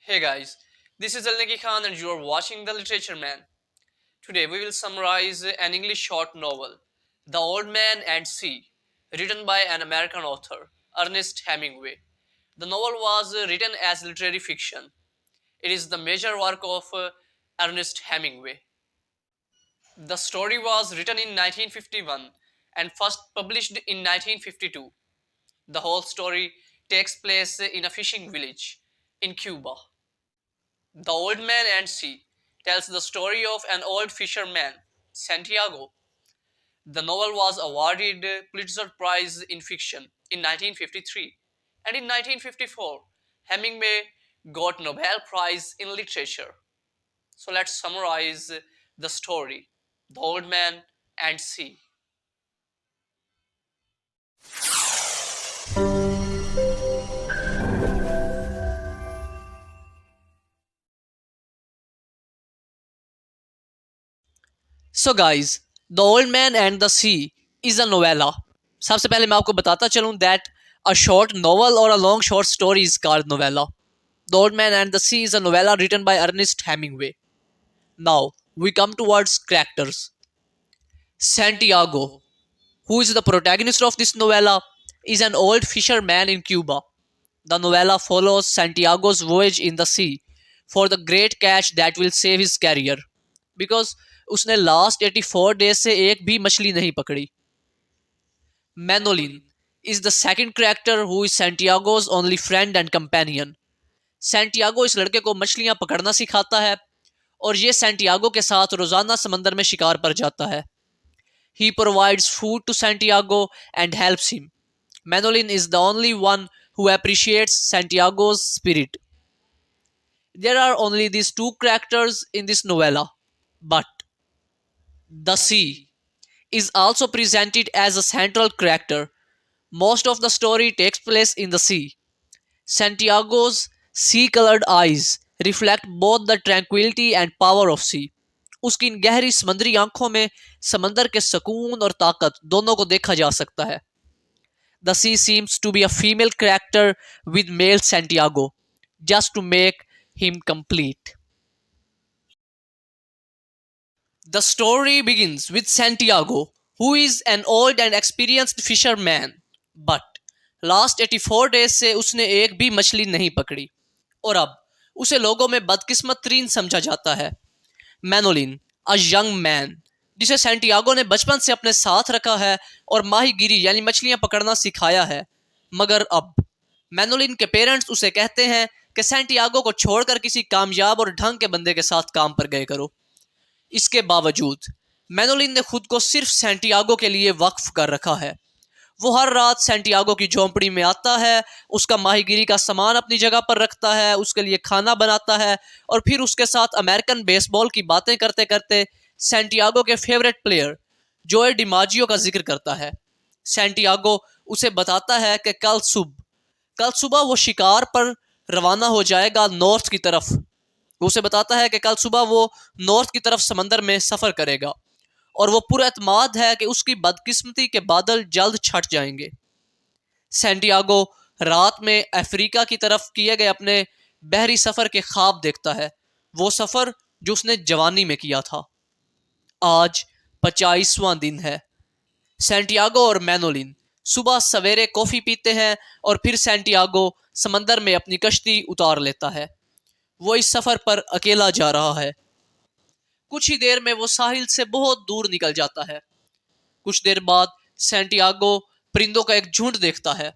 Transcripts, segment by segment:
Hey guys, this is Alnaki Khan and you are watching The Literature Man. Today we will summarize an English short novel, The Old Man and Sea, written by an American author, Ernest Hemingway. The novel was written as literary fiction. It is the major work of Ernest Hemingway. The story was written in 1951 and first published in 1952. The whole story takes place in a fishing village in Cuba. The Old Man and Sea tells the story of an old fisherman, Santiago. The novel was awarded Pulitzer Prize in Fiction in 1953, and in 1954, Hemingway got Nobel Prize in Literature. So let's summarize the story, The Old Man and Sea. So guys, The Old Man and the Sea is a novella. सबसे पहले मैं आपको बताता चलूं that a short novel or a long short story is called novella. The Old Man and the Sea is a novella written by Ernest Hemingway. Now, we come towards characters. Santiago, who is the protagonist of this novella, is an old fisherman in Cuba. The novella follows Santiago's voyage in the sea for the great catch that will save his career. Because उसने last 84 days से एक भी मछली नहीं पकड़ी. Manolin is the second character who is Santiago's only friend and companion. Santiago इस लड़के को मछलियां पकड़ना सिखाता है और ये Santiago के साथ रोजाना समंदर में शिकार पर जाता है. He provides food to Santiago and helps him. Manolin is the only one who appreciates Santiago's spirit. There are only these two characters in this novella, but the sea is also presented as a central character. Most of the story takes place in the sea. Santiago's sea colored eyes reflect both the tranquility and power of sea. उसकी इन गहरी समंदरी आंखों में समंदर के सुकून और ताकत दोनों को देखा जा सकता है. The sea seems to be a female character with male Santiago, just to make him complete. The story begins with Santiago, who is an old and experienced fisherman, but last 84 days से उसने एक भी मछली नहीं पकड़ी और अब उसे लोगों में बदकिस्मत तरीन समझा जाता है. मैनोलिन, अ यंग मैन, जिसे सैंटियागो ने बचपन से अपने साथ रखा है और माहीगिरी यानी मछलियां पकड़ना सिखाया है, मगर अब मैनोलिन के पेरेंट्स उसे कहते हैं कि सैंटियागो को छोड़कर किसी कामयाब और ढंग के बंदे के साथ काम पर गए करो. इसके बावजूद मैनोलिन ने खुद को सिर्फ सैंटियागो के लिए वक्फ कर रखा है. वो हर रात सैंटियागो की झोंपड़ी में आता है, उसका माहीगिरी का सामान अपनी जगह पर रखता है, उसके लिए खाना बनाता है और फिर उसके साथ अमेरिकन बेसबॉल की बातें करते करते सैंटियागो के फेवरेट प्लेयर जोए डिमाजियो का जिक्र करता है. सैंटियागो उसे बताता है कि कल सुबह वो शिकार पर रवाना हो जाएगा नॉर्थ की तरफ. उसे बताता है कि कल सुबह वो नॉर्थ की तरफ समंदर में सफ़र करेगा और वो पूरा एतमाद है कि उसकी बदकिस्मती के बादल जल्द छट जाएंगे. सैंटियागो रात में अफ्रीका की तरफ किए गए अपने बहरी सफ़र के ख्वाब देखता है, वो सफ़र जो उसने जवानी में किया था. आज 25वां दिन है. सैंटियागो और मैनोलिन सुबह सवेरे कॉफ़ी पीते हैं और फिर सैंटियागो समंदर में अपनी कश्ती उतार लेता है. वो इस सफ़र पर अकेला जा रहा है. कुछ ही देर में वो साहिल से बहुत दूर निकल जाता है. कुछ देर बाद सैंटियागो परिंदों का एक झुंड देखता है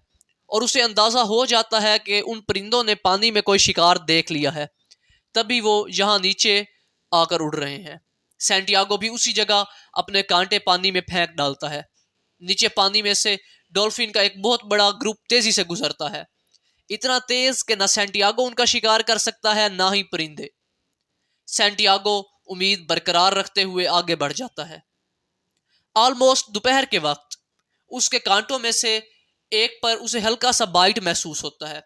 और उसे अंदाज़ा हो जाता है कि उन परिंदों ने पानी में कोई शिकार देख लिया है, तभी वो यहाँ नीचे आकर उड़ रहे हैं. सैंटियागो भी उसी जगह अपने कांटे पानी में फेंक डालता है. नीचे पानी में से डॉल्फिन का एक बहुत बड़ा ग्रुप तेजी से गुजरता है, इतना तेज कि ना सैंटियागो उनका शिकार कर सकता है ना ही परिंदे. सैंटियागो उम्मीद बरकरार रखते हुए आगे बढ़ जाता है. ऑलमोस्ट दोपहर के वक्त उसके कांटों में से एक पर उसे हल्का सा बाइट महसूस होता है,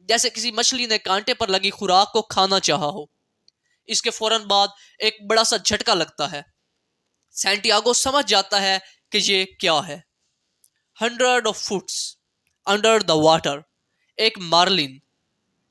जैसे किसी मछली ने कांटे पर लगी खुराक को खाना चाहा हो. इसके फौरन बाद एक बड़ा सा झटका लगता है. सैंटियागो समझ जाता है कि ये क्या है. 100 फुट्स अंडर द वाटर एक Marlin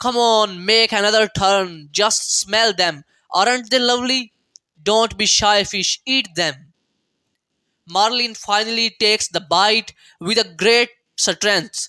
Come on, make another turn. Just smell them. Aren't they lovely? Don't be shy, fish. Eat them. Marlin finally takes the bite with a great strength.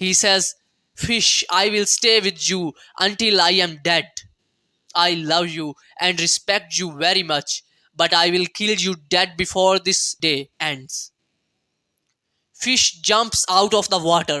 He says, Fish, I will stay with you until I am dead. I love you and respect you very much, but I will kill you dead before this day ends. Fish jumps out of the water.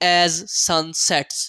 As sun sets.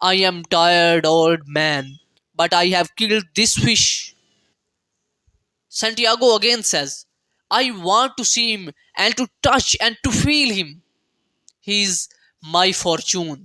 I am tired old man, but I have killed this fish. Santiago again says, I want to see him and to touch and to feel him. He is my fortune.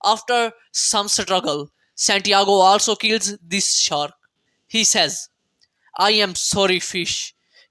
After some struggle, Santiago also kills this shark. He says, I am sorry fish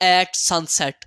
At sunset.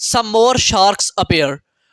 Some more sharks appear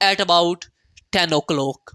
At about 10 o'clock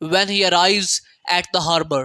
When he arrives at the harbor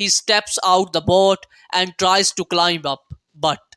He steps out the boat and tries to climb up, but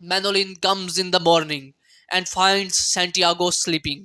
Manolin comes in the morning and finds Santiago sleeping.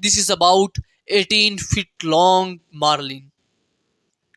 This is about 18 feet long marlin.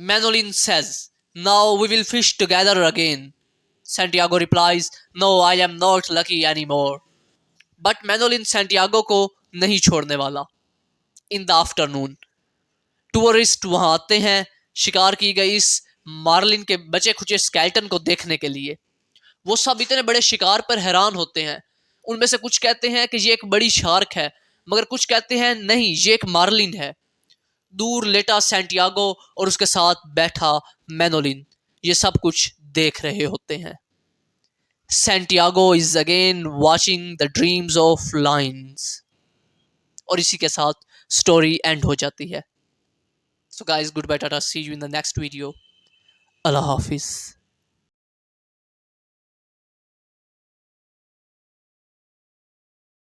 Manolin says, "Now we will fish together again." Santiago replies, "No, I am not lucky anymore." But Manolin Santiago को नहीं छोड़ने वाला. In the afternoon, tourist वहां आते हैं शिकार की गई इस मार्लिन के बचे खुचे स्केल्टन को देखने के लिए. वो सब इतने बड़े शिकार पर हैरान होते हैं. उनमें से कुछ कहते हैं कि ये एक बड़ी शार्क है, मगर कुछ कहते हैं नहीं, ये एक मार्लिन है. दूर लेटा सैंटियागो और उसके साथ बैठा मैनोलिन ये सब कुछ देख रहे होते हैं. Santiago is again watching the dreams of lines. और इसी के साथ स्टोरी एंड हो जाती है. So guys, goodbye, tata, see you in the next video. Allah Hafiz.